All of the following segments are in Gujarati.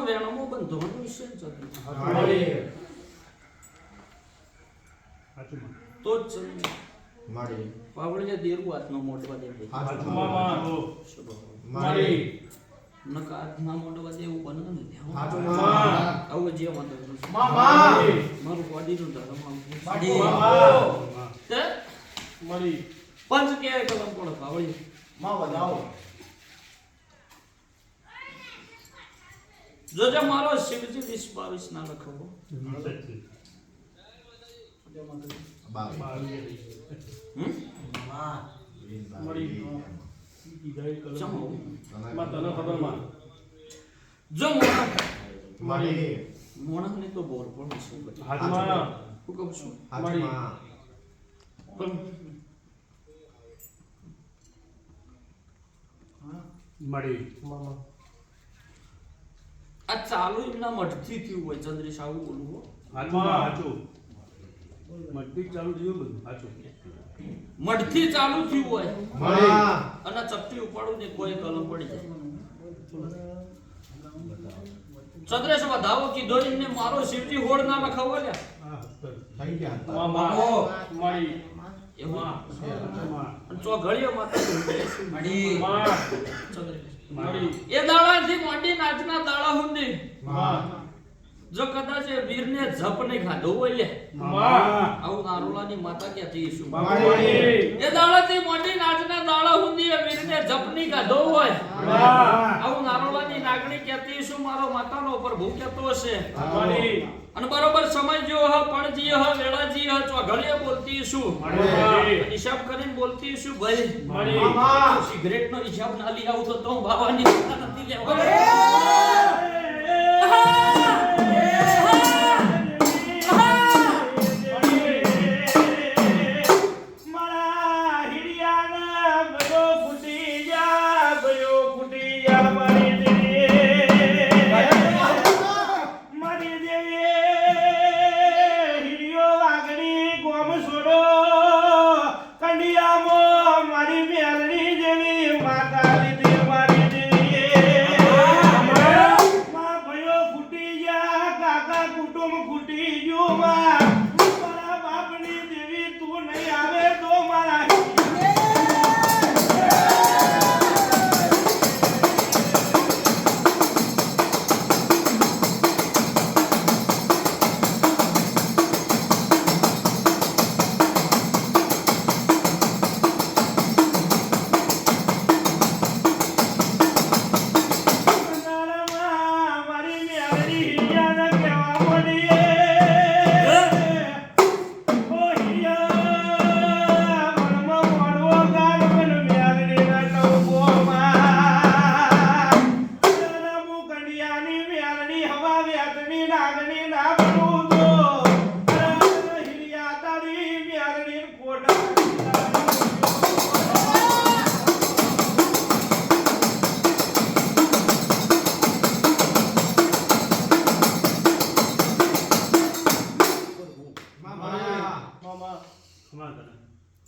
વેણમો બંધો વિશે જ તો જ મારી પાવળિયા દેરું હાથનો મોટવા દે મારી નકા હાથના મોટવા દેવું બને ને આવું જે વાંધો મારું બોડીનું ધર્મ મારી પંચ કે કલમ પડે પાવળી માં બજાવો જોજે મારો શિવજી 20-22 ના લખવો જો મોણક ને તો બોલ પણ શું હાથમાં હું કહું છું મળી આ ચાલુ એમના મઠથી થયું હોય ચંદ્રેશ આવું બોલું હો હાથમાં હાચું મઠથી ચાલુ થયું બધું હાચું મઠથી ચાલુ થયું હોય મળી અને ચપટી ઉપાડું ને કોઈ કલમ પડી જાય ચંદ્રેશ વધાવો કીધો એમને મારો શિવજી હોડ ના લખાવો લ્યા થઈ ગયા મળી એવું માં ચો ઘડીઓ માતા મળી ચંદ્રેશ મળી એ દાડાથી મોટી નાચના દાડા હુંદી માં જો કદાચ એ વીરને જપ નહીં ખાધો હોય લે માં આવું નારોલાની માતા ક્યાંથી શું મળી એ દાડાથી મોટી નાચના દાડા હુંદી એ વીરને જપ નહીં ખાધો હોય આવું નારોલાની નાગણી ક્યાંથી શું મારો માતાનો પ્રભુ કહેતો હશે મળી અને બરોબર સમય જો હ પણજી હ વેળાજી હ ચોઘડીએ બોલતી શું મળી હિસાબ કરીને બોલતી શું ભાઈ મળી સિગરેટ નો હિસાબ ના લઈ આવું તો બાવાની નથી લેવા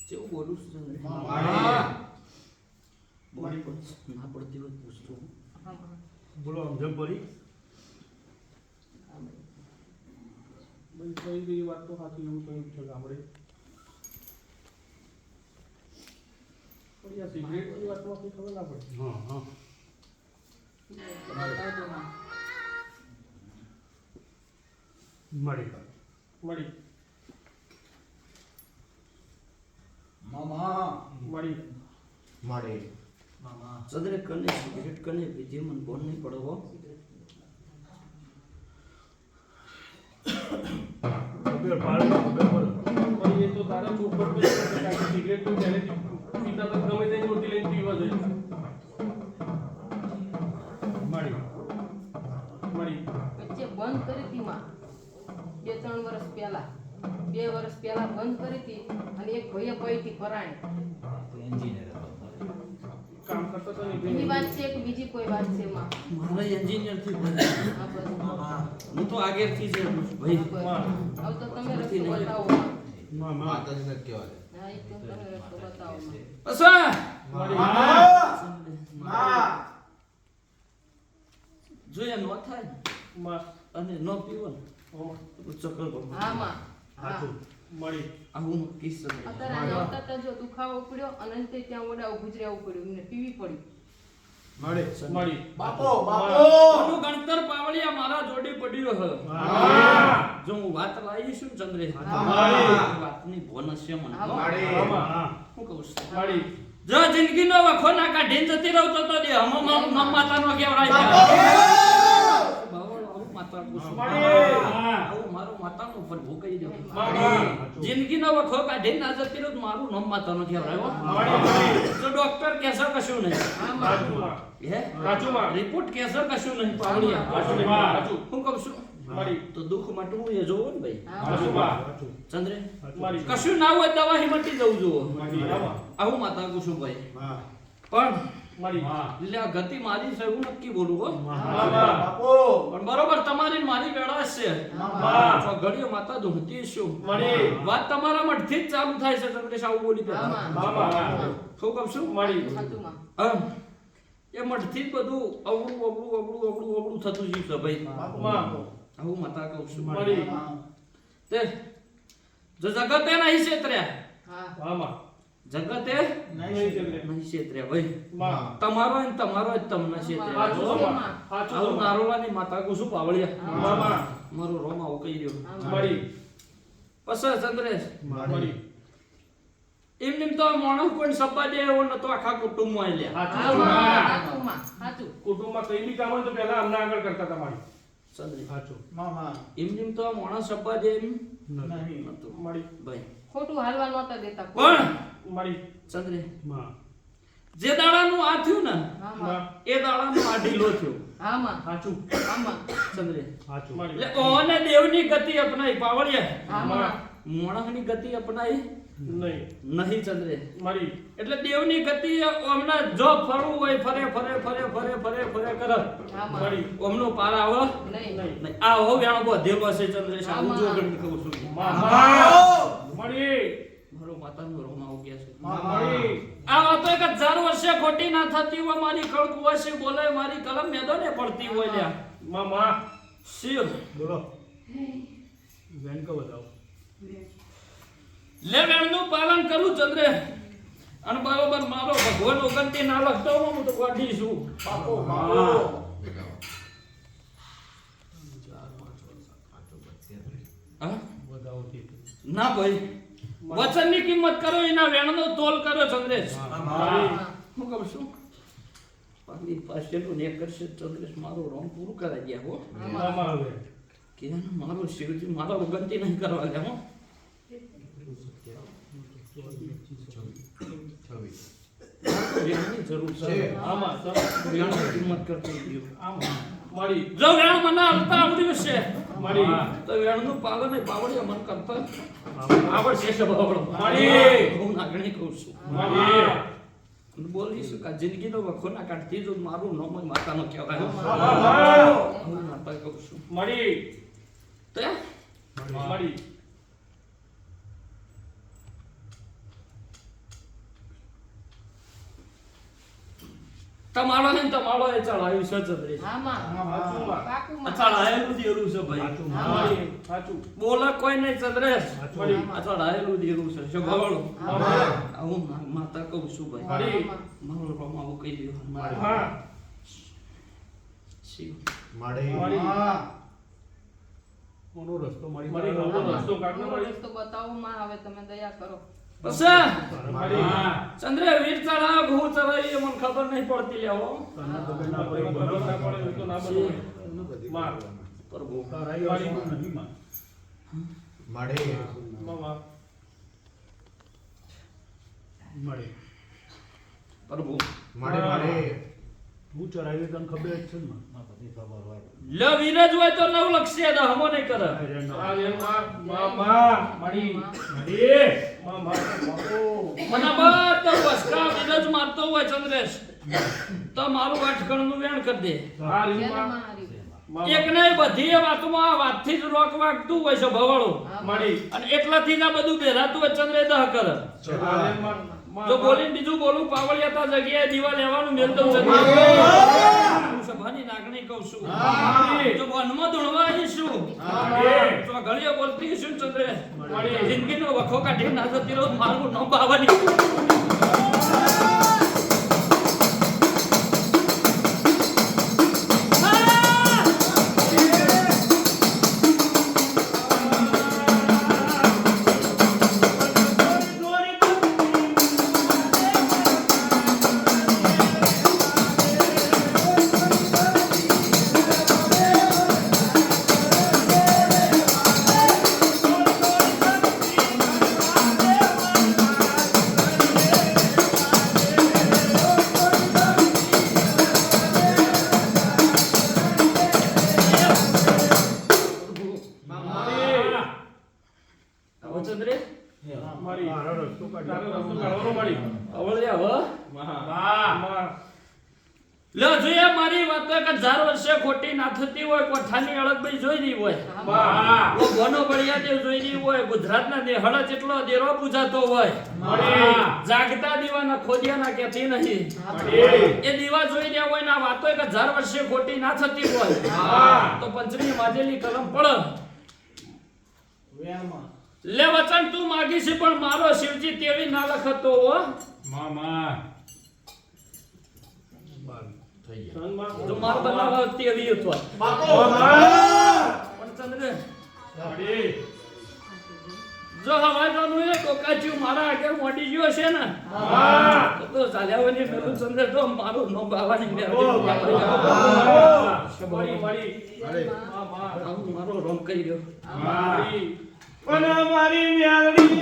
કેવું બોલું છું બોલી પણ ના પડતી હોય પૂછતો બોલો સમજણ પડી ભાઈ કઈ ગઈ વાત તો સાચી એવું કહ્યું છે ગામડે પણ આ સિગરેટની વાતમાં કઈ ખબર ના પડી મળી મળી મામા મળી મળી ચંદ્રે કને સિગરેટ કને પીધી મને બોલ નહીં પડવો ખબર પાડો ખબર પણ એ તો તારા ચોપડ પર સિગરેટ તો ત્યારે પીતા તો ગમે તે મૂર્તિ લઈને પીવા જાય મળી મળી વચ્ચે બંધ કરી હતી માં 2-3 વર્ષ પહેલા 2 વર્ષ પહેલા બંધ કરી હતી અને એક ભાઈએ પૈતી પરાણી એન્જિનિયર કામ કરતો તો નહીં બીજી વાત છે કે બીજી કોઈ વાત છે માં મારે એન્જિનિયર થી હા બસ હું તો આગળથી જ ભાઈ હવે તો તમે રસ્તો બતાવો માં માતાજીને કહેવાય હા એક તમે રસ્તો બતાવો માં અસા જો એ નો થાય ને માં અને ન પીવો ને ઓમાં તો ચક્કર બહુ હા માં હા સાચું મળી આવું કિસ્સો છે. અત્યારે આવતા જો દુખાવો પડ્યો અને અંતે ત્યાં ઓડા ઉભું જ રહેવું પડ્યું એમને પીવી પડી મળી બાપો કોનું ગણતર પાવળિયા મારા જોડી પડ્યો હ હા જો હું વાત લાવી છું ને ચંદ્રેશ હા. વાતની બોનસ છે મને હા. આમાં હું કહું છું મળી જો જિંદગીનો વખો ના કાઢીને જતી રહું તો દે હમ મારું નામ માતાનો કેવડાય બાવળ આવું માતા કુસુમ મળી આવું મારું માતાનું પ્રભુ કહી દો મળી જિંદગીનો વખો કાઢીને ના જતી રહું તો મારું નામ માતાનો કેવડાય મળી તો ડોક્ટર કહેશે કશું નહીં સાચું હે સાચું રિપોર્ટ કહેશે કશું નહીં પાવળિયા સાચું સાચું હું કહું છું મળી તો દુઃખ માટે હું એ જોવો ને ભાઈ સાચું ચંદ્રે મળી કશું ના હોય દવા હિમટી જવું જોવો મળી આવું માતા કુસુમ ભાઈ હા પણ મળી એટલે આ ગતિ મારી છે એવું નક્કી બોલું હો બાપો પણ બરોબર તમારી ને મારી વેળા જ છે હા. તો ઘડીએ માતા ધૂણતી છું મળી વાત તમારા મઠથી જ ચાલુ થાય છે ચંદ્રેશ આવું બોલી પેલા આમાં શું કહું છું મળી સાચું માં હા. એ મઠથી જ બધું અવળું થતું જીવ છે ભાઈ માં આવું માતા કહું છું મળી તે જો જગતે નહીં છેતર્યા હા આમાં જગતે નહીં ચલે નહીં છેતર્યા ભાઈ માં તમારો ને તમારો જ તમને છેતર્યા સાચું માં સાચું આવું નારોલાની માતા કુસુમ પાવળિયા મામા મારું રોમ આવું કહી રહ્યો મળી પછી ચંદ્રેશ મળી એમનેમ તો માણસ કોઈ સબ્બા દે એવો નતો આખા કુટુંબમાં આલ્યા સાચું માં સાચું માં સાચું કુટુંબમાં કઈ બી કામ હોય તો પહેલા અમને આગળ કરતા તમારી ચંદ્રેશ સાચું મામા એમનેમ તો માણસ સબ્બા દે એમ નહીં નતું મળી ભાઈ ખોટું હાલવા નહોતા દેતા પણ મળી ચંદ્રે માં જે દાડાનું આ થયું ને હા માં એ દાડાનું આ ઢીલો થયો હા માં સાચું હા માં ચંદ્રે મળી એટલે ઓને દેવની ગતિ અપનાઈ પાવળિયા હા માં મોણસની ગતિ અપનાઈ નહીં નહીં ચંદ્રે મળી એટલે દેવની ગતિ અમને જો ફરવું હોય ફરે કરે હા માં મળી અમનો પાર આવે નહીં નહીં નહીં આ હો વ્યાણો બધેલો છે ચંદ્રેશ આવું જો ગણી કહું છું મળી મારો માતાનો રોમ આવું ગયા છે મળી આ વાતો એક 1000 વર્ષે ખોટી ના થતી હોય મારી કળકુવાસી બોલે મારી કલમ મેદાને પડતી હોય લ્યા મામા શિવ બોલો વેન કો બતાવો લે વેણનું પાલન કરું ચંદ્રે અને બરોબર મારો ભગવાન ઓગંતી ના લખતો હું તો કાઢી છું બાપો બાપો હા? બતાવો તે ના ભાઈ વચનની કિંમત કરો એના વેણનો તોલ કરો ચંદ્રેશ મળી હું કહું છું પાછી પાછળનું ને કરશે ચંદ્રેશ મારો રોમ પૂરું કરાઈ ગયા હો મામા હવે કે મારો શિવજી મારા ઓગંતી નહીં કરવા ગયા હો 26 વેણની જરૂર છે છે. આમાં વેણની કિંમત કરતો ગયો આમાં મળી જો વેણ મને આવતા આવડ્યું છે મળી તો વેણનું પાલન એ પાવડિયા મન કરતા આવડશે છે બાવળો મળી. હું નાગણી કહું છું મળી અને બોલીશું કે જિંદગીનો વખો ના કાઢતી જો મારું નામ જ માતાનો કહેવાય મામા હું માતા કહું છું મળી તે મળી તમારો ને તમારો એ ચડાવ્યું છે ચંદ્રી હા માં સાચું માં પાકું માં ચડાયેલું દેરું છે ભાઈ મળી સાચું બોલે કોઈ નહીં ચંદ્રેશ મળી આ ચડાયેલું દેરું છે શું બાવળો મામા હું માતા કહું છું ભાઈ મળી મારો રોમ આવું કહી દો હા શિવ મળી મળી. કોનો રસ્તો મળી મળી નવો રસ્તો કાઢનો નવો મળી રસ્તો બતાવો માં હવે તમે દયા કરો પછી મળી ચંદ્રે વીર ચડાવ ઘઉં ચડાવી એ મને ખબર નહીં પડતી લેવો તને ખબર ના ખબર પડી ના પડે તો ના બનવું માં પ્રભુ તારાઈ વાળી પણ નહીં માં મળી મામા મળે પ્રભુ મળી હું ચરાવી તને ખબર જ છે ને માં માં બધી ખબર હોય લે વીરજ હોય તો નવ લક્ષી દા હમો નહીં કરે અરે ના. આ રે મામા મળી મળીએ. મામા બાપો મને બધો વસકા વીરજ મારતો હોય ચંદ્રેશ તો મારું અટકણનું વેણ કરી દે આ રે જેને માં માં હારી. મામા એક ને બધી એ વાતમાં આ વાતથી જ રોક વાગતું હોય છે ભવાળો હા, મળી અને એટલાથી જ આ બધું બેરાતું હોય ચંદ્રે દહ કરે આ રે માં જો બોલીને બીજું બોલું પાવળિયા તા જગ્યાએ દીવા લેવાનું મેલ દઉં છે દોહાની નાગણી કહું છું માડી. જો વનમાં દોડવા આવીશું માડી. તો ઘડીએ બોલતી છું ચંદ્રે જિંદગીનો વખો કાઢી ના જતી રહો મારું નો બાવાની આવો ચંદ્રે માડી. મારો રસ્તો કાઢી. તારો રસ્તો કાઢવાનો માડી. આવડ્યા હો વાહ. લો જોઈએ મારી વાત તો કે 1000 વર્ષે ખોટી ના થતી હોય કોઠાની અળગ ભાઈ જોઈ રહી હોય વાહ. ઓ ગોનો બળિયા દેવ જોઈ રહી હોય ગુજરાતના દેહળ જેટલો દેરો પૂજાતો હોય માડી. જાગતા દીવાના ખોદિયાના કહેતી નહીં માડી. એ દીવા જોઈ રહ્યા હોય ના વાતો કે 1000 વર્ષે ખોટી ના થતી હોય હા. તો પંચમી માજેલી કલમ પડ લે વચન તું માગી છે પણ મારો શિવજી તેવી ના લખતો હો મામા. થઈ ગયા સનમાં. તો માર બનાવવા તેવી હતો મામા. પણ ચંદ્ર માડી. જો હવાઈનું એ કોકાચ્યું મારા આગળ મોડી ગયો છે ને હા. તો ચાલ્યા હોય ને પેલું ચંદ્ર તો મારું નો બાવાની મેં માડી. માડી. માડી મામા. મારો રોમ કરી રહ્યો માડી. પણ મારી મ્યાલડી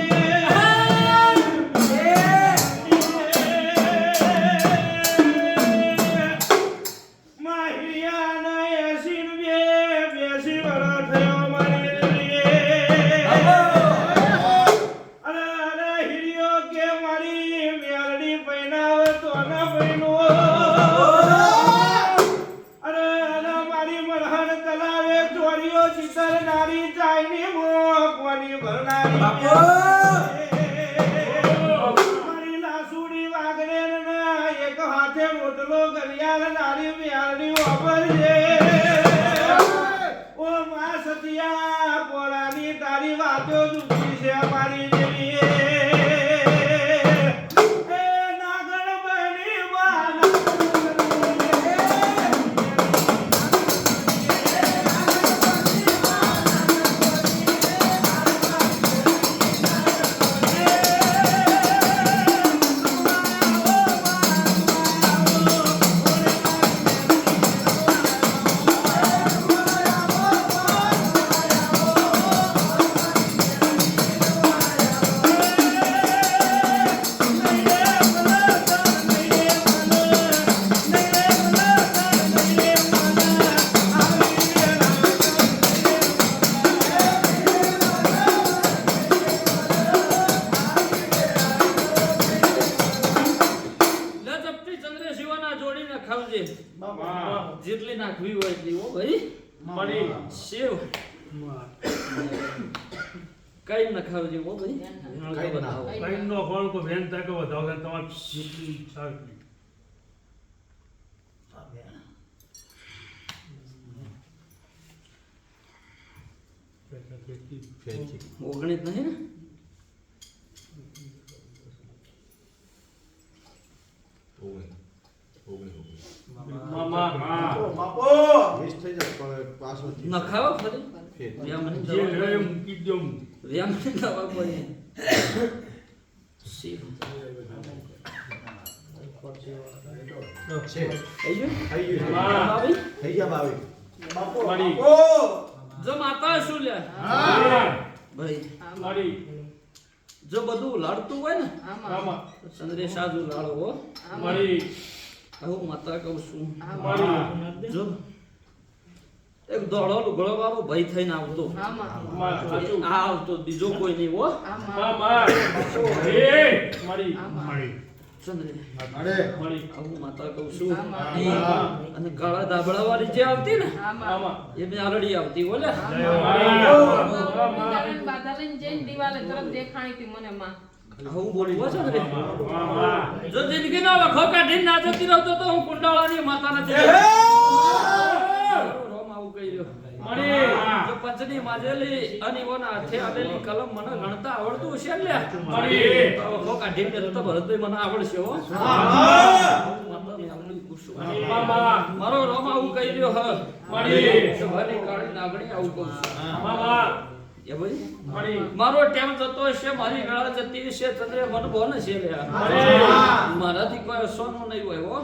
માહિયાના એસીન બેસી વરા થયો મારી અરે હિરિયો કે મારી મ્યાલડી પૈનાવ તો ના પૈનો અરે મારી મરહન તલાવે ચોરીઓ ચિતર નારી ચાઈની મોકવાની ભરનારી મારી લાસુડી વાગરે ના એક હાથે મોટલો ગલિયાર નારી મ્યાલડી વાપરજે ઓ મા સતિયા પોળાની તારી વાતો દુખી છે મારી દેવી એ નાગણ બની વાના લે જપતી ચંદ્ર શિવાના જોડીને ખાવજે મામા. જેટલી નાખવી હોય એટલી હો ભાઈ માડી. શિવ કઈ ન ખાવજે હો ભાઈ કઈ ના. કઈનો કોણ કો બેન તક વધાવ તમાર જેટલી ઈચ્છા એટલી. ફેંચી ઓગણીત નહીં ને ઓગણી મામા. વીસ થઈ જાય પણ પાછો ન ખાવ ફરી ફેર. વ્યામની જે દવા લે એમ મૂકી દઉં. વ્યામની દવા કોઈ શિવ છે થઈ ગયું થઈ ગયું હા. ભાભી થઈ ગયા ભાવી માડી. જો માતા શું લે હા. ભાઈ માડી. જો બધું લાડતું હોય ને મામા. તો ચંદ્રે સાજુ લાડો હો માડી. હું માતા કહું છું માડી. જો એક દોડો લુગડો વાળો ભાઈ થઈને આવતો મામા. સાચું. આ આવતો બીજો કોઈ નહીં હો મામા. એ. માડી. મારી ચંદ્રે અરે હું માતા કહું છું હા. અને કાળા ધાબળા વાળી જે આવતી ને મામા. એ મેં આલડી આવતી બોલે બાધા લઈને જઈને દિવાલે તરફ દેખાણી હતી મને માં હું બોલું હો ચંદ્રે મામા. જો જિંદગીનો વખો કાઢીને ના જતી રહતો તો હું કુંડાળાની માતાને જઈ મારો રોમ આવું કહી રહ્યો. મળી. જો પંચની માજેલી અને ઓના હાથે આવેલી કલમ મને ગણતા આવડતું હશે ને લ્યા. મળી. તો હો કાઢી દે તો ભરતભાઈ મને આવડશે હો. બાબા. મારો રોમ આવું કહી રહ્યો હ. મળી. સવારની કાળી નાગણી આવું કહું છું. બાબા. એ ભાઈ મળી. મારો ટાઈમ જતો હશે, મારી ગાળા જતી હશે, ચંદ્રે મન બોન છે લ્યા. મારાથી કોઈ સોનું નહીં હોય હો.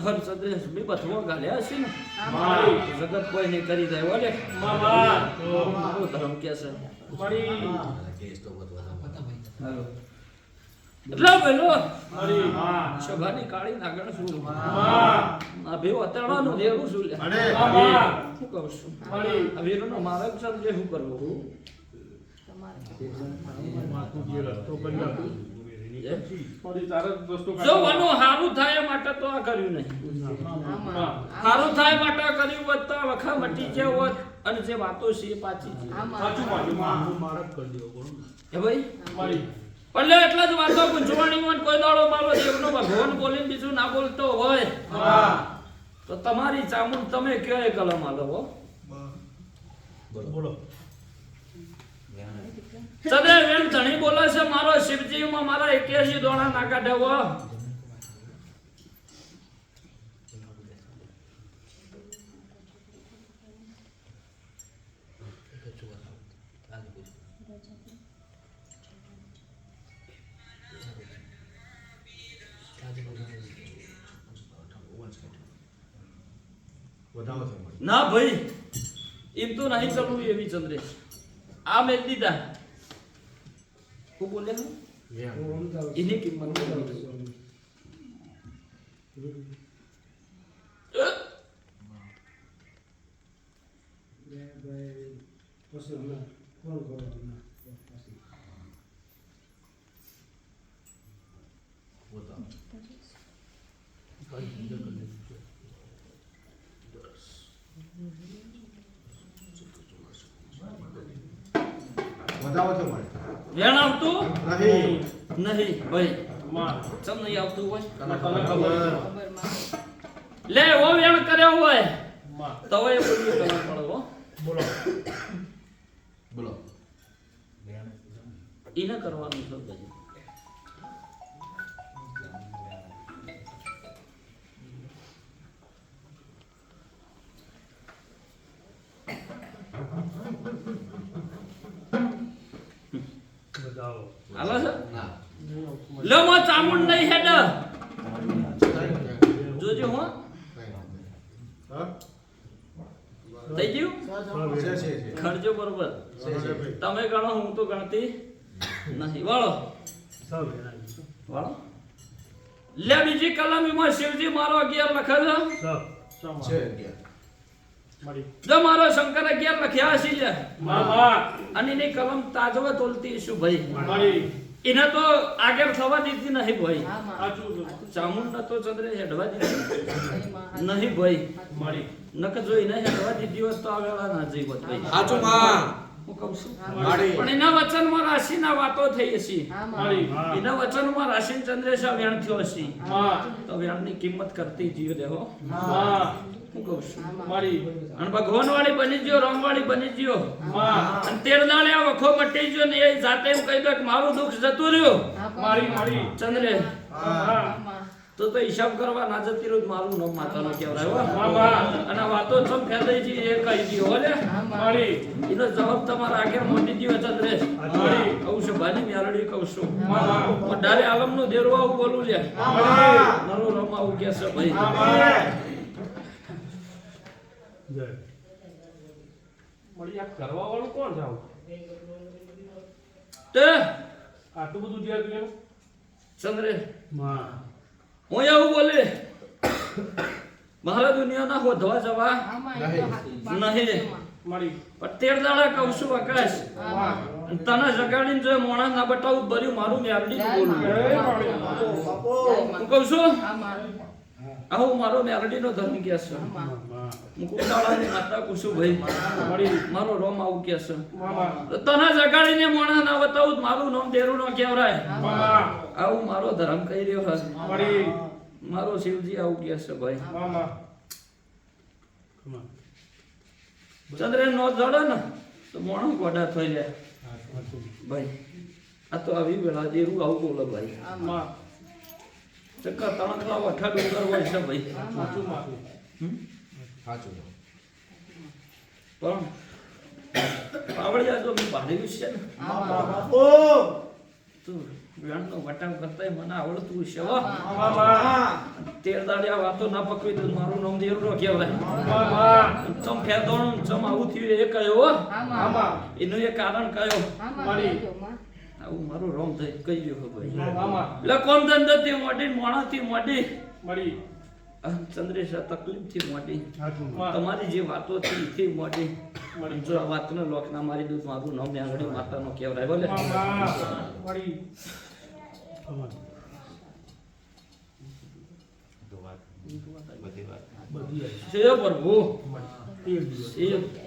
હર ચંદ્રે બી બથવો ગાલ્યા હશે ને. મળી. જગત કોઈ નહીં કરી જાય ઓલે. બાબા. મારો ધર્મ કે છે. મળી. કેસ તો બધો હાલો. એટલે પેલો મળી. સભાની કાળી નાગણ છું. બાબા. આ ભેવ અતરવાનું દેવું છું લ્યા. બાબા. શું કહું છું? મળી. આ વીરોનો માર્ગ છે જે શું કરવું? મળી. તારે દોસ્તો જો વાનું હારું થાય માટે તો આ કર્યું નહીં. હા. હારું થાય માટે કર્યું હોત તો આ વખા મટી ગયા હોત અને જે વાતો છે એ પાછી છે. સાચું માન્યું. હે ભાઈ મળી. એટલે એટલા જ વાતો ગુંજવાણી હોય ને કોઈ દાડો મારો દેવનો ભગવાન બોલીને બીજું ના બોલતો હોય હા. તો તમારી ચામુંડ તમે કયો એ કલમ આલો હો. બોલો. સદે વેણ ધણી બોલે છે મારો શિવજીમાં મારા 81 દોણા ના કાઢે હો. વધાવો છે મળી. ના ભાઈ એમ તો નહીં કરવું એવી ચંદ્રેશ. આ મેં દીધા હું બોલે એની કિંમત નહીં. વધાવો. વધાવો છે મળી. વેણ આવતું નહીં. નહીં ભાઈ. માં. ચમ નહીં આવતું હોય તને તને ખબર. ખબર માં. લે ઓ વેણ કર્યો હોય માં. તો એ બોલ્યું કરવા પડે હો. બોલો. બોલો. એને કરવાનું છે ભાઈ. બતાવો. હાલો છે ના. લે મો ચામુંડ નહીં હેડ કઈ જોજો હો. હા? થઈ ગયું છે, છે, છે. ખર્ચો બરોબર છે, છે. તમે ગણો હું તો ગણતી નહીં. વાળો વાળો લે બીજી કલમ એમાં શિવજી મારો 11 લખેલો છે અગિયાર. મળી. જો મારો શંકર 11 લખ્યા હશે લે બાબા. અને એની કલમ તાજવે તોલતી શું ભાઈ. મળી. એને તો આગળ થવા દીધી નહીં ભાઈ. હા માં. સાચું છે. ચામુંડ તો ચંદ્રે હેડવા દીધી સહી માં. નહીં ભાઈ. મળી. નક જોઈને હેડવા દીધી હોત તો આ વેળા ના જઈ હોત ભાઈ. સાચું માં. હું કહું છું માડી. પણ એના વચનમાં રાશિના વાતો થઈ હશે. હા માં. મળી. એના વચનમાં રાશિ ચંદ્રેશા વેણ થયો હશે માં. તો વેણની કિંમત કરતી જીવ દેહો. માં. હું કહું છું મળી. અને ભગવાન વાળી બની ગયો, રામ વાળી બની ગયો માં. અને તેર દાડે આ વખો મટી ગયો ને એ જાતે એમ કહી દો કે મારું દુઃખ જતું રહ્યું હા પણ. મારી. મળી. ચંદ્રે હા. માં. તો હિસાબ કરવા ના જતી રહ્યું મારું નામ માતાનો કહેવાય હો. બાબા. અને આ વાતો ચમ ફેલાઈ છે એ કહી દીધો હો લે. હા માં. મળી. એનો જવાબ તમારા આગળ મોટી દીવો ચંદ્રેશ. મળી. કહું છું ભાની મેલડી કહું છું બાબા. વધારે આલમનું દેરું આવું બોલું લે મળી. મારું રમ આવું કે છે ભાઈ. બાબા. મળી. આ કરવા વાળું કોણ છે આવું? તે આટલું બધું જ્યાં તું ચંદ્રે માં. હું એવું બોલે મારા દુનિયાના હોધવા જવા હા માં. એ તો હા- નહીં. માં. મળી. પણ તેર દાડા કહું છું આકાશ હા માં. અને તને જગાડીને જો મોણા ના બતાવું ભર્યું મારું મેરડી જય બોલું માં. જય માં. જય હું માં. કહું છું હા માં. આવું મારો મેરડી નો ધર્મ કે છે હા માં. માં. હું કુંડાળાની માતા કુસુભાઈ મળી. મારો રોમ આવું કે છે મામા. તો તને જગાડીને મોણા ના બતાવું મારું નામ દેરું નો કહેવાય મામા. આવું મારો ધર્મ કહી રહ્યો હશે મળી. મારો શિવજી આવું કે છે ભાઈ. મામા. ચંદ્ર નો જડે ને તો મોણો ગોડા થઈ જાય ભાઈ આ તો આવી વેળા જેવું આવું બોલો ભાઈ માં ચક્કર તણકલા વઠા ડુંગર હોય છે ભાઈ સાચું માં સાચું પણ પાવડિયા તો મેં ભાડ્યું છે ને ઓ તું વેણનો વટાવ કરતા મને આવડતું છે હો હા તેર દાડિયા વાતો ના પકવી તો મારું નામ દેવડો કહેવાય માં ચમ ફેદોણ ચમ આવું થયું એ કયો હો માં એનું એ કારણ કયો મળી. આવું મારું રોમ થઈ કહી ગયો ભાઈ માં એટલે કોમ ધંધાથી મોટી મોણાથી મોટી મળી ચંદ્રેશ તકલીફથી મોટી માં તમારી જે વાતો થી થી મોટી મળી જો આ વાતનો લોક ના મારી દૂધ મારું નામ ને આગળ માતાનો કહેવાય બોલે માં મળી છે પ્રભુ એક દિવસ એ